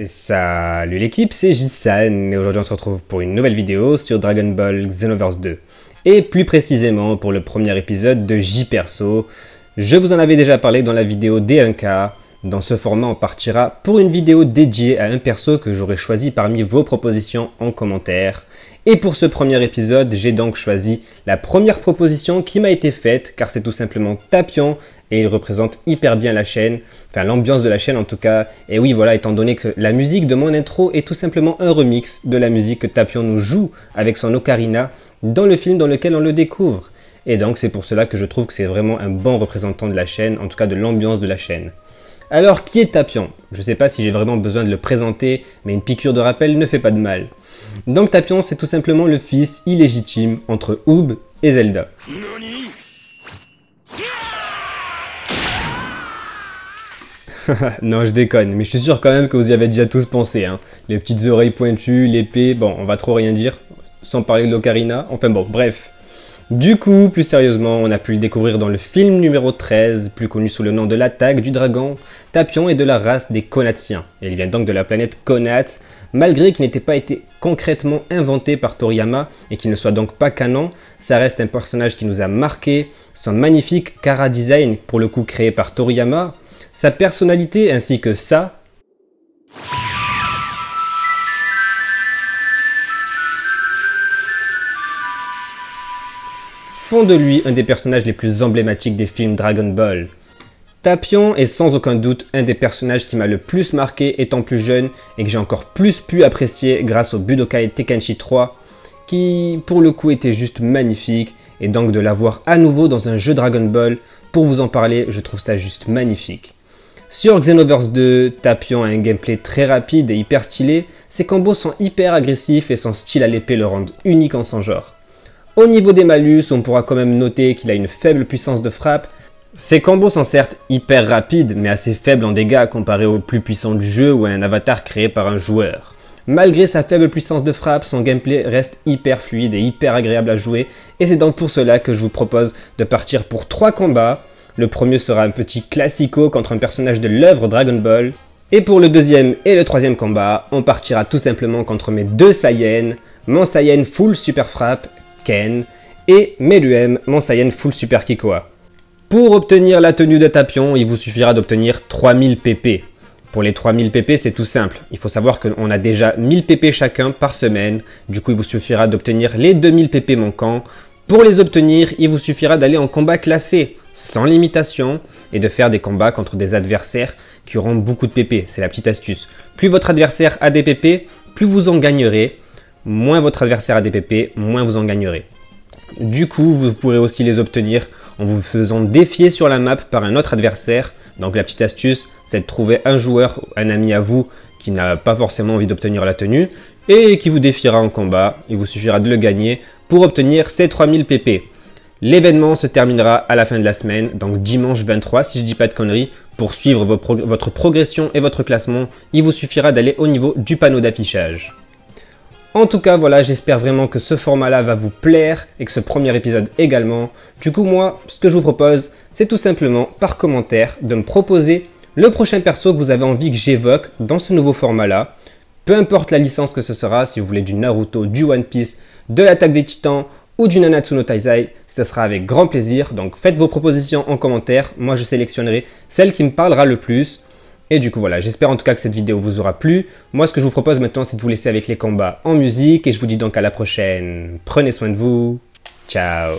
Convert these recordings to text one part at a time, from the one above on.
Salut l'équipe, c'est Jisan et aujourd'hui on se retrouve pour une nouvelle vidéo sur Dragon Ball Xenoverse 2. Et plus précisément pour le premier épisode de J-Perso. Je vous en avais déjà parlé dans la vidéo D1K. Dans ce format on partira pour une vidéo dédiée à un perso que j'aurais choisi parmi vos propositions en commentaire. Et pour ce premier épisode, j'ai donc choisi la première proposition qui m'a été faite, car c'est tout simplement Tapion, et il représente hyper bien la chaîne, enfin l'ambiance de la chaîne en tout cas. Et oui voilà, étant donné que la musique de mon intro est tout simplement un remix de la musique que Tapion nous joue avec son ocarina dans le film dans lequel on le découvre. Et donc c'est pour cela que je trouve que c'est vraiment un bon représentant de la chaîne, en tout cas de l'ambiance de la chaîne. Alors qui est Tapion? Je ne sais pas si j'ai vraiment besoin de le présenter, mais une piqûre de rappel ne fait pas de mal. Donc Tapion c'est tout simplement le fils illégitime entre Oob et Zelda. Non je déconne, mais je suis sûr quand même que vous y avez déjà tous pensé, hein. Les petites oreilles pointues, l'épée, bon on va trop rien dire, sans parler de l'ocarina, enfin bon bref. Du coup, plus sérieusement, on a pu le découvrir dans le film numéro 13, plus connu sous le nom de l'attaque du dragon. Tapion est de la race des Konatiens, et il vient donc de la planète Konat, malgré qu'il n'ait pas été concrètement inventé par Toriyama et qu'il ne soit donc pas canon, ça reste un personnage qui nous a marqué, son magnifique Kara design, pour le coup créé par Toriyama, sa personnalité ainsi que ça, font de lui un des personnages les plus emblématiques des films Dragon Ball. Tapion est sans aucun doute un des personnages qui m'a le plus marqué étant plus jeune et que j'ai encore plus pu apprécier grâce au Budokai Tenkaichi 3 qui pour le coup était juste magnifique et donc de l'avoir à nouveau dans un jeu Dragon Ball, pour vous en parler je trouve ça juste magnifique. Sur Xenoverse 2, Tapion a un gameplay très rapide et hyper stylé, ses combos sont hyper agressifs et son style à l'épée le rendent unique en son genre. Au niveau des malus, on pourra quand même noter qu'il a une faible puissance de frappe. Ses combos sont certes hyper rapides, mais assez faibles en dégâts comparé au plus puissant du jeu ou à un avatar créé par un joueur. Malgré sa faible puissance de frappe, son gameplay reste hyper fluide et hyper agréable à jouer, et c'est donc pour cela que je vous propose de partir pour 3 combats. Le premier sera un petit classico contre un personnage de l'œuvre Dragon Ball, et pour le deuxième et le troisième combat, on partira tout simplement contre mes deux Saiyans, mon Saiyan full super frappe, Ken, et Meruem, mon Saiyan full super Kikoa. Pour obtenir la tenue de Tapion, il vous suffira d'obtenir 3000 PP. Pour les 3000 PP, c'est tout simple. Il faut savoir qu'on a déjà 1000 PP chacun par semaine. Du coup, il vous suffira d'obtenir les 2000 PP manquants. Pour les obtenir, il vous suffira d'aller en combat classé, sans limitation, et de faire des combats contre des adversaires qui auront beaucoup de PP. C'est la petite astuce. Plus votre adversaire a des PP, plus vous en gagnerez. Moins votre adversaire a des PP, moins vous en gagnerez. Du coup, vous pourrez aussi les obtenir en vous faisant défier sur la map par un autre adversaire. Donc la petite astuce, c'est de trouver un joueur, un ami à vous, qui n'a pas forcément envie d'obtenir la tenue, et qui vous défiera en combat. Il vous suffira de le gagner pour obtenir ces 3000 PP. L'événement se terminera à la fin de la semaine, donc dimanche 23 si je dis pas de conneries. Pour suivre votre progression et votre classement, il vous suffira d'aller au niveau du panneau d'affichage. En tout cas, voilà, j'espère vraiment que ce format-là va vous plaire et que ce premier épisode également. Du coup, moi, ce que je vous propose, c'est tout simplement, par commentaire, de me proposer le prochain perso que vous avez envie que j'évoque dans ce nouveau format-là. Peu importe la licence que ce sera, si vous voulez du Naruto, du One Piece, de l'attaque des Titans ou du Nanatsu no Taizai, ce sera avec grand plaisir. Donc faites vos propositions en commentaire, moi je sélectionnerai celle qui me parlera le plus. Et du coup voilà, j'espère en tout cas que cette vidéo vous aura plu. Moi ce que je vous propose maintenant c'est de vous laisser avec les combats en musique et je vous dis donc à la prochaine. Prenez soin de vous. Ciao.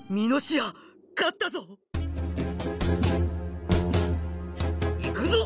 ミノシア勝ったぞ。行くぞ。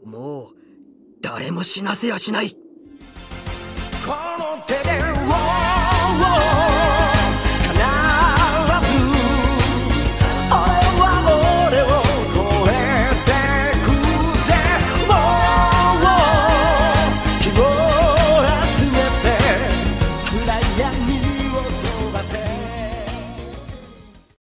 もう誰も死なせやしない。